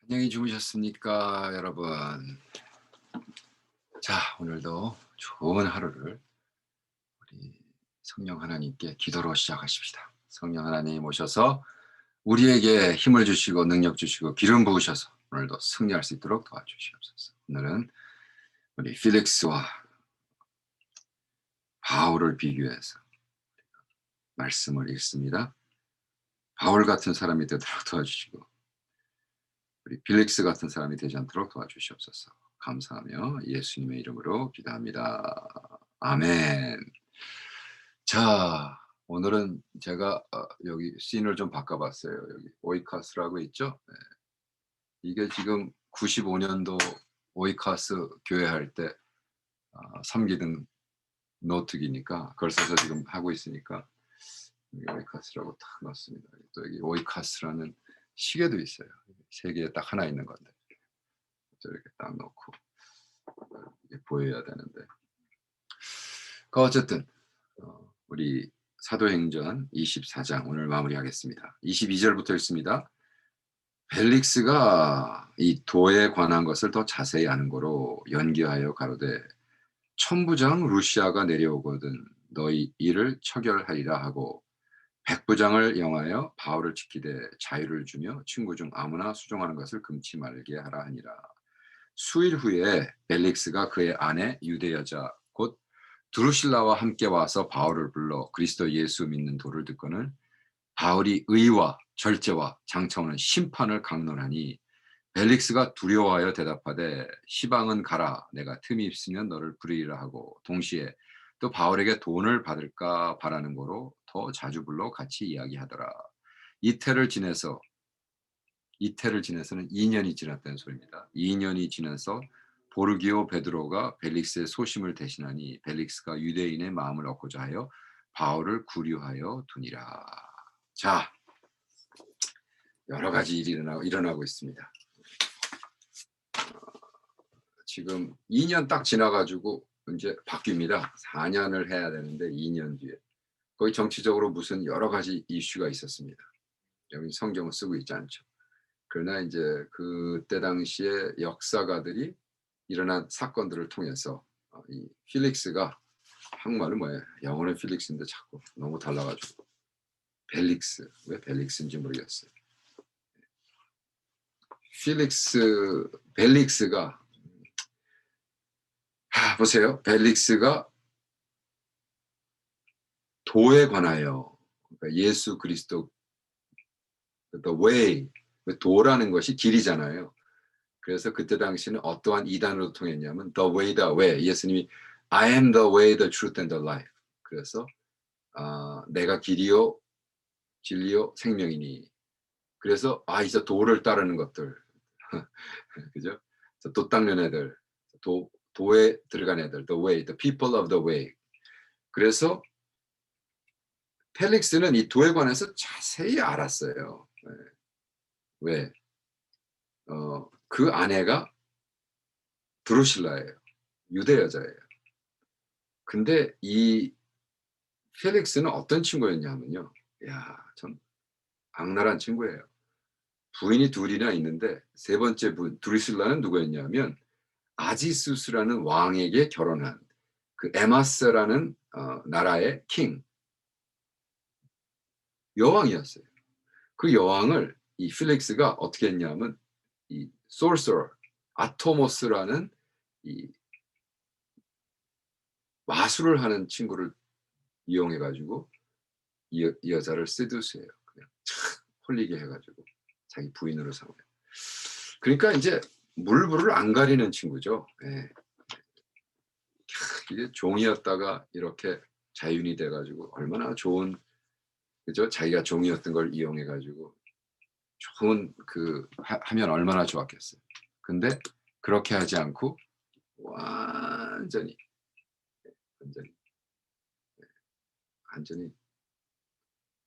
안녕히 주무셨습니까, 여러분? 자, 오늘도 좋은 하루를 우리 성령 하나님께 기도로 시작하십시다. 성령 하나님 오셔서 우리에게 힘을 주시고 능력 주시고 기름 부으셔서 오늘도 승리할 수 있도록 도와주시옵소서. 오늘은 우리 필릭스와 바울을 비교해서 말씀을 읽습니다. 바울 같은 사람이 되도록 도와주시고 우리 필릭스 같은 사람이 되지 않도록 도와주시옵소서. 감사하며 예수님의 이름으로 기도합니다. 아멘. 자, 오늘은 제가 여기 씬을 좀 바꿔봤어요. 여기 오이카스라고 있죠. 네. 이게 지금 95년도 오이카스 교회 할 때 섬기던 노트기니까 그걸 써서 지금 하고 있으니까 여기 오이카스라고 딱 넣었습니다. 또 여기 오이카스라는 시계도 있어요. 세계에 딱 하나 있는 건데 저렇게 딱 놓고 이게 보여야 되는데. 어쨌든 우리 사도행전 24장 오늘 마무리하겠습니다. 22절부터 읽습니다. 벨릭스가 이 도에 관한 것을 더 자세히 아는 거로 연기하여 가로되 천부장 루시아가 내려오거든 너희 이를 처결하리라 하고 백부장을 영하여 바울을 지키되 자유를 주며 친구 중 아무나 수종하는 것을 금치 말게 하라 하니라. 수일 후에 벨릭스가 그의 아내 유대 여자 곧 드루실라와 함께 와서 바울을 불러 그리스도 예수 믿는 도를 듣고는 바울이 의와 절제와 장차오는 심판을 강론하니 벨릭스가 두려워하여 대답하되 시방은 가라 내가 틈이 있으면 너를 부르리라 하고 동시에 또 바울에게 돈을 받을까 바라는 거로 더 자주 불러 같이 이야기하더라. 이태를 지내서 이태를 지내서는 2년이 지났다는 소리입니다. 2년이 지나서 보르기오 베드로가 벨릭스의 소심을 대신하니 벨릭스가 유대인의 마음을 얻고자 하여 바울을 구류하여 두니라. 자, 여러 가지 일이 일어나고 있습니다. 지금 2년 딱 지나가지고 이제 바뀝니다. 4년을 해야 되는데 2년 뒤에 거의 정치적으로 무슨 여러 가지 이슈가 있었습니다. 여기 성경을 쓰고 있지 않죠. 그러나 이제 그때 당시에 역사가들이 일어난 사건들을 통해서 이 필릭스가 한국말은 뭐예요? 영어는 필릭스인데 자꾸 너무 달라가지고 벨릭스 왜 벨릭스인지 모르겠어요. 벨릭스가 보세요. 벨릭스가 도에 관하여 그러니까 예수 그리스도 the way 도라는 것이 길이잖아요. 그래서 그때 당시는 어떠한 이단으로 통했냐면 the way the way 예수님이 I am the way the truth and the life 그래서 내가 길이요 진리요 생명이니 그래서 이제 도를 따르는 것들 그죠? 도 닦는 애들 도에 들어간 애들 the way the people of the way 그래서 펠릭스는 이 도에 관해서 자세히 알았어요. 네. 왜? 그 아내가 드루실라예요. 유대 여자예요. 근데 이 펠릭스는 어떤 친구였냐면요. 야, 참 악랄한 친구예요. 부인이 둘이나 있는데 세 번째 부인 드루실라는 누구였냐면 아지수스라는 왕에게 결혼한 그 에마스라는 나라의 킹 여왕이었어요. 그 여왕을 이 필릭스가 어떻게 했냐면 이 소서러 아토모스라는 이 마술을 하는 친구를 이용해 가지고 이 여자를 세두스해요. 그냥 착 홀리게 해 가지고 자기 부인으로 삼아요. 그러니까 인제 물불을 안 가리는 친구죠. 예. 이게 종이었다가 이렇게 자윤이 돼 가지고 얼마나 좋은 그죠? 자기가 종이었던 걸 이용해 가지고 좋은 하면 얼마나 좋았겠어요. 근데 그렇게 하지 않고 완전히, 완전히, 완전히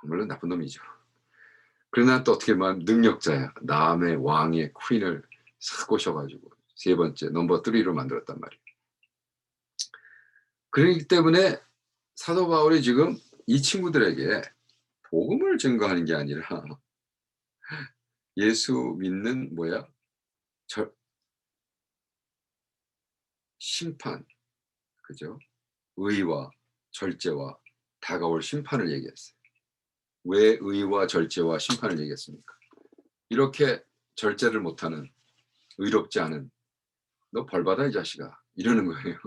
정말로 나쁜 놈이죠. 그러나 또 어떻게 보면 능력자야. 남의 왕의 퀸을 싹 꼬셔 가지고 세 번째 넘버 3로 만들었단 말이에요. 그렇기 때문에 사도 바울이 지금 이 친구들에게 복음을 증거하는 게 아니라 예수 믿는 뭐야? 절 심판, 그죠? 의와 절제와 다가올 심판을 얘기했어요. 왜 의와 절제와 심판을 얘기했습니까? 이렇게 절제를 못하는, 의롭지 않은 너 벌 받아 이 자식아, 이러는 거예요.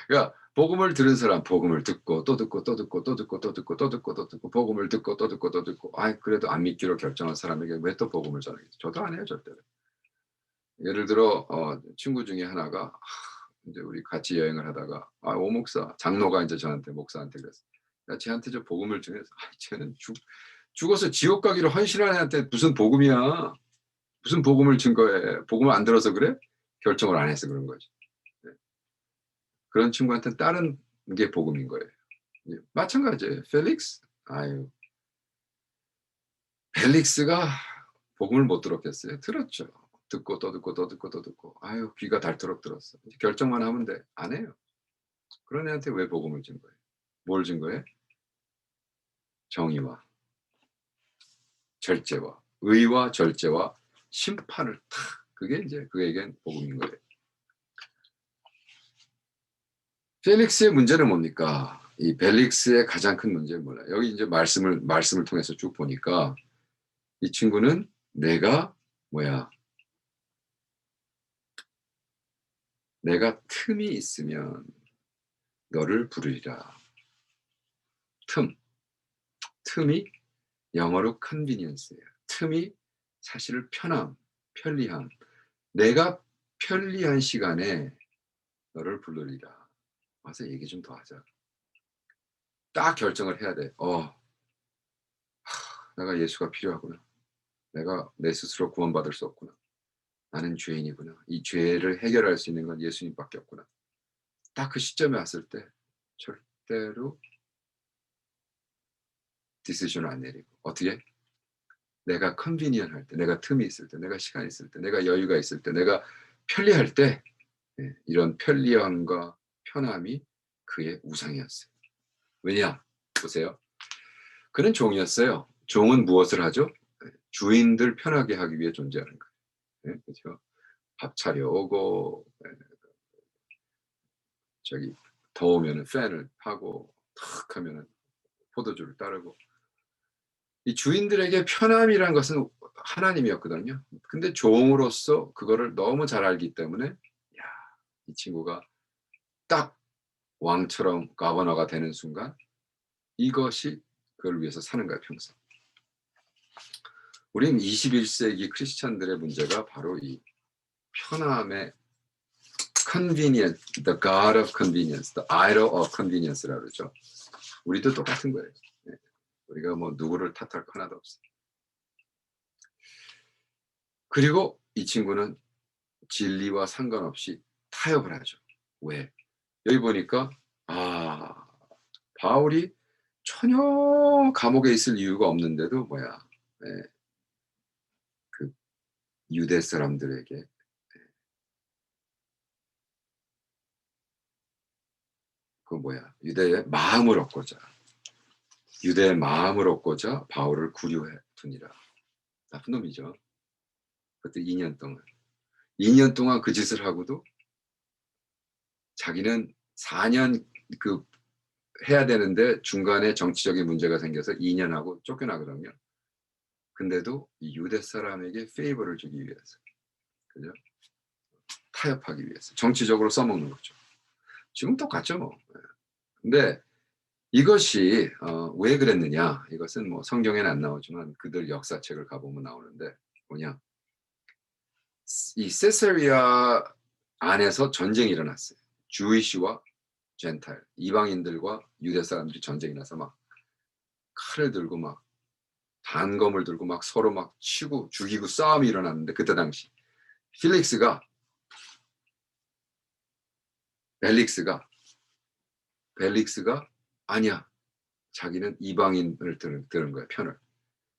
그러니까 복음을 들은 사람 복음을 듣고 또 듣고 또 듣고 또 듣고 또 듣고 또 듣고 또 듣고 복음을 듣고 또 듣고 또 듣고, 아이 그래도 안 믿기로 결정한 사람에게 왜 또 복음을 전하겠어. 저도 안 해요 절대로. 예를 들어 친구 중에 하나가 이제 우리 같이 여행을 하다가 오 목사, 장로가 이제 저한테 목사한테 그랬어. 야 쟤한테 저 복음을 전해서, 쟤는 죽어서 지옥 가기로 헌신한 애한테 무슨 복음이야. 무슨 복음을 증거해. 복음을 안 들어서 그래? 결정을 안 해서 그런 거지. 네. 그런 친구한테는 다른 게 복음인 거예요. 예, 마찬가지예요. 펠릭스? 아유, 펠릭스가 복음을 못 들었겠어요? 들었죠. 듣고 또 듣고 또 듣고 또 듣고, 아유 귀가 닳도록 들었어. 이제 결정만 하면 돼. 안 해요. 그런 애한테 왜 복음을 준 거예요? 뭘 준 거예요? 정의와 절제와 의와 절제와 심판을 탁, 그게 이제 그에겐 복음인 거예요. 펠릭스의 문제는 뭡니까? 이 벨릭스의 가장 큰 문제는 뭐냐? 여기 이제 말씀을 통해서 쭉 보니까 이 친구는 내가 뭐야? 내가 틈이 있으면 너를 부르리라. 틈이 영어로 convenience예요. 틈이 사실 편함, 편리함. 내가 편리한 시간에 너를 부르리라. 와서 얘기 좀 더 하자. 딱 결정을 해야 돼. 내가 예수가 필요하구나. 내가 내 스스로 구원받을 수 없구나. 나는 죄인이구나. 이 죄를 해결할 수 있는 건 예수님밖에 없구나. 딱 그 시점에 왔을 때 절대로 디시전을 안 내리고, 어떻게? 내가 컨비니언 할 때, 내가 틈이 있을 때, 내가 시간이 있을 때, 내가 여유가 있을 때, 내가 편리할 때, 이런 편리함과 편함이 그의 우상이었어요. 왜냐? 보세요. 그는 종이었어요. 종은 무엇을 하죠? 주인들 편하게 하기 위해 존재하는 거예요. 그렇죠? 밥 차려오고, 저기 더우면은 팬을 하고, 탁 하면은 포도주를 따르고. 이 주인들에게 편함이란 것은 하나님이었거든요. 근데 종으로서 그거를 너무 잘 알기 때문에, 야, 이 친구가 딱 왕처럼 가버너가 되는 순간 이것이 그걸 위해서 사는 거야, 평생. 우리는 21세기 크리스찬들의 문제가 바로 이 편함의 convenience, the God of convenience, the idol of convenience라고 그러죠. 우리도 똑같은 거예요. 우리가 뭐 누구를 탓할 거 하나도 없어요. 그리고 이 친구는 진리와 상관없이 타협을 하죠. 왜? 여기 보니까 바울이 전혀 감옥에 있을 이유가 없는데도 그 유대 사람들에게 유대의 마음을 얻고자 바울을 구류해 두니라. 나쁜 놈이죠. 그때 2년 동안 그 짓을 하고도 자기는 4년 해야 되는데 중간에 정치적인 문제가 생겨서 2년 하고 쫓겨나거든요. 근데도 이 유대 사람에게 페이버를 주기 위해서, 그죠? 타협하기 위해서 정치적으로 써먹는 거죠. 지금 똑같죠, 뭐. 근데 이것이 왜 그랬느냐? 이것은 뭐 성경에는 안 나오지만 그들 역사책을 가보면 나오는데 뭐냐? 이 세사리아 안에서 전쟁이 일어났어요. 주이시와 젠탈, 이방인들과 유대 사람들이 전쟁이 나서 막 칼을 들고 막 단검을 들고 막 서로 막 치고 죽이고 싸움이 일어났는데, 그때 당시 벨릭스가 아니야. 자기는 이방인을 들은 거야, 편을.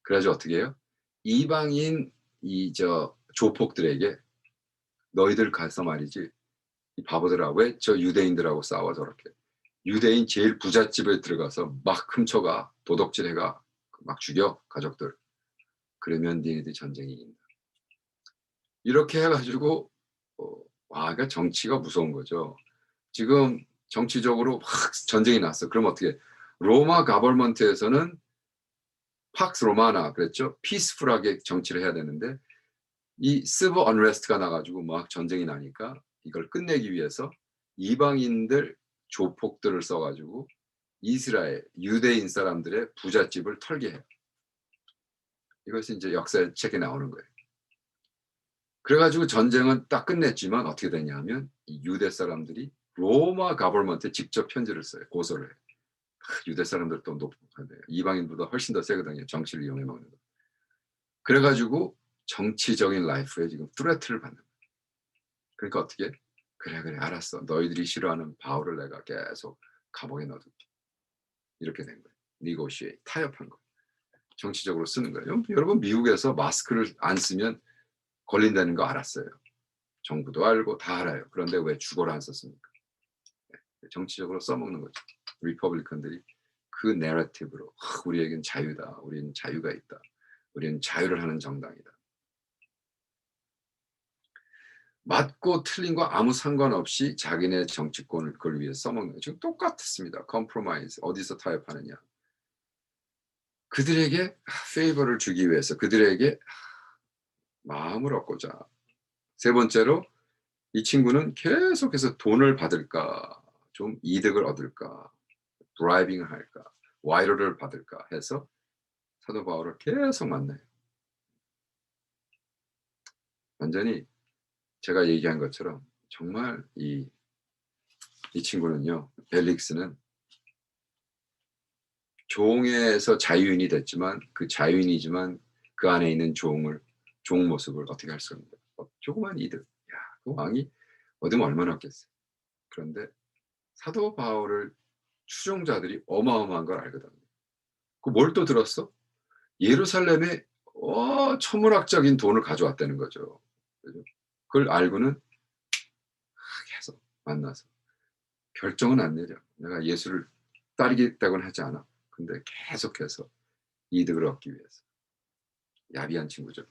그래가지고 어떻게 해요? 이방인 조폭들에게 너희들 가서 말이지, 이 바보들아, 왜 저 유대인들하고 싸워 저렇게. 유대인 제일 부잣집에 들어가서 막 훔쳐가, 도둑질해가, 막 죽여 가족들. 그러면 니네들이 전쟁이 이긴다. 이렇게 해 가지고 그러니까 정치가 무서운 거죠. 지금 정치적으로 확 전쟁이 났어. 그럼 어떻게 로마 가버먼트에서는 팍스 로마나 그랬죠. 피스풀하게 정치를 해야 되는데 이 시빌 언레스트가 나 가지고 막 전쟁이 나니까 이걸 끝내기 위해서 이방인들 조폭들을 써 가지고 이스라엘 유대인 사람들의 부잣집을 털게 해요. 이것이 인제 역사의 책에 나오는 거예요. 그래 가지고 전쟁은 딱 끝냈지만 어떻게 됐냐 하면 이 유대 사람들이 로마 가버먼트에 직접 편지를 써요. 고소를 해요. 유대 사람들 또 이방인보다 훨씬 더 세거든요, 정치를 이용해 먹는 거. 그래 가지고 정치적인 라이프에 지금 threat를 받는 거예요. 그러니까 어떻게 "그래, 그래 알았어. 너희들이 싫어하는 바울을 내가 계속 감옥에 넣어 둘게." 이렇게 된 거예요. negotiate 타협한 거예요. 정치적으로 쓰는 거예요. 여러분 미국에서 마스크를 안 쓰면 걸린다는 거 알았어요. 정부도 알고 다 알아요. 그런데 왜 주거를 안 썼습니까? 정치적으로 써먹는 거죠. 리퍼블리컨들이 그 내러티브로 우리에겐 자유다. 우리는 자유가 있다. 우리는 자유를 하는 정당이다. 맞고 틀린 거 아무 상관없이 자기네 정치권을 그걸 위해 써먹는 거죠. 지금 똑같습니다. 컴프로마이즈 어디서 타협하느냐. 그들에게 페이버를 주기 위해서 그들에게 마음을 얻고자. 세 번째로 이 친구는 계속해서 돈을 받을까, 좀 이득을 얻을까, 브라이빙을 할까, 와이로를 받을까 해서 사도 바울을 계속 만나요. 완전히 제가 얘기한 것처럼 정말 이 친구는요, 벨릭스는 종에서 자유인이 됐지만 그 자유인이지만 그 안에 있는 종 모습을 어떻게 할 수가 없는 거예요. 조그만 이득. 야, 그 왕이 얻으면 얼마나 없겠어요. 그런데 사도 바울을 추종자들이 어마어마한 걸 알거든요. 그 뭘 또 들었어? 예루살렘에 천문학적인 돈을 가져왔다는 거죠. 그죠? 그걸 알고는 계속 만나서 결정은 안 내려. 내가 예수를 따르겠다고는 하지 않아. 근데 계속해서 이득을 얻기 위해서. 야비한 친구죠.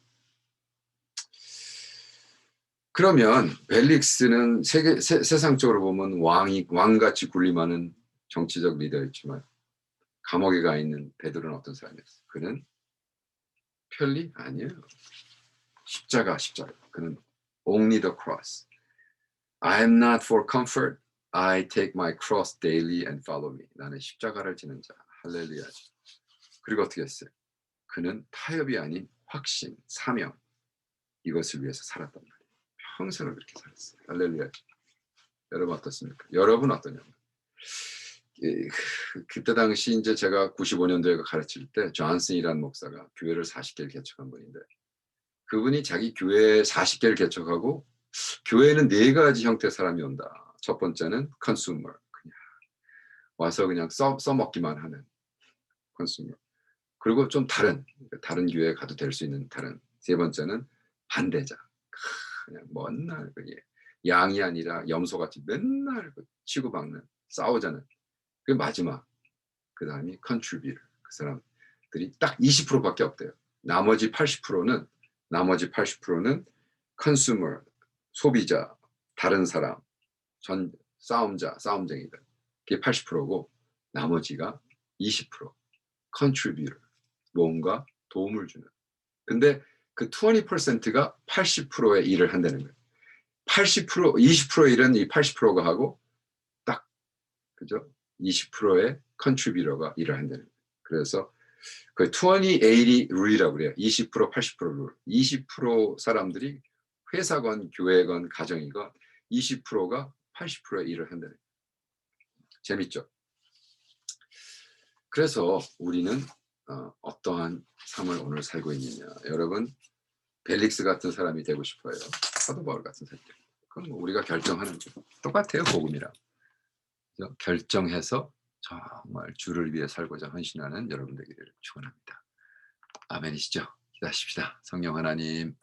그러면 벨릭스는 세상적으로 보면 왕같이 군림하는 정치적 리더였지만 감옥에 가 있는 베드로는 어떤 사람이었어요? 그는 편리? 아니에요. 십자가. 그는 only the cross. I am not for comfort. I take my cross daily and follow me. 나는 십자가를 지는 자. 할렐루야. 그리고 어떻게 했어요? 그는 타협이 아닌 확신, 사명 이것을 위해서 살았단 말이에요. 평생을 그렇게 살았어요. 할렐루야. 여러분 어떻습니까? 여러분 어떠냐면 그때 당시 이제 제가 95년도에 가르칠 때 존슨이라는 목사가 교회를 40개를 개척한 분인데 그분이 자기 교회 40개를 개척하고 교회는 4가지 형태의 사람이 온다. 첫 번째는 컨슈머 그냥 와서 그냥 써먹기만 하는 컨슈머. 그리고 좀 다른 교회에 가도 될 수 있는 다른 세 번째는 반대자. 그냥 맨날 양이 아니라 염소같이 맨날 치고받는 싸우자는 그게 마지막. 그다음이 컨트리뷰터. 그 사람들이 딱 20%밖에 없대요. 나머지 80%는 컨슈머 소비자, 다른 사람, 싸움쟁이들. 그게 80%고 나머지가 20% contributor 뭔가 도움을 주는. 근데 그 20%가 80%의 일을 한다는 거예요. 80% 20%의 일은 이 80%가 하고 딱 그죠? 20%의 컨트리뷰터가 일을 한다는 거예요. 그래서 그 20-80 룰이라고 그래요. 20% 80% 룰. 20% 사람들이 회사건 교회건 가정이건 20%가 80%의 일을 한다는 거예요. 재밌죠? 그래서 우리는 어떠한 삶을 오늘 살고 있느냐. 여러분 벨릭스 같은 사람이 되고 싶어요. 사도 바울 같은 사람이. 그건 뭐 우리가 결정하는 거 똑같아요. 복음이랑. 결정해서 정말 주를 위해 살고자 헌신하는 여러분 되기를 축원합니다. 아멘이시죠? 기도하십시다. 성령 하나님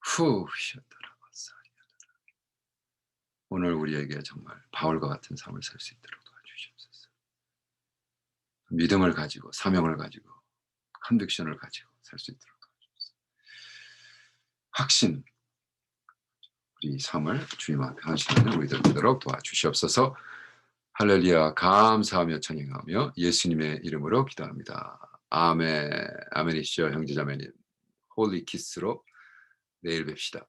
후 쉬었더라고서 오늘 우리에게 정말 바울과 같은 삶을 살 수 있도록 도와주시옵소서. 믿음을 가지고 사명을 가지고 컨빅션을 가지고 살 수 있도록 도와주옵소서. 확신 우리 삶을 주님 앞에 헌신하는 우리들 되도록 도와주시옵소서. 할렐루야. 감사하며 찬양하며 예수님의 이름으로 기도합니다. 아멘. 아멘이시죠, 형제자매님. 홀리 키스로 내일 뵙시다.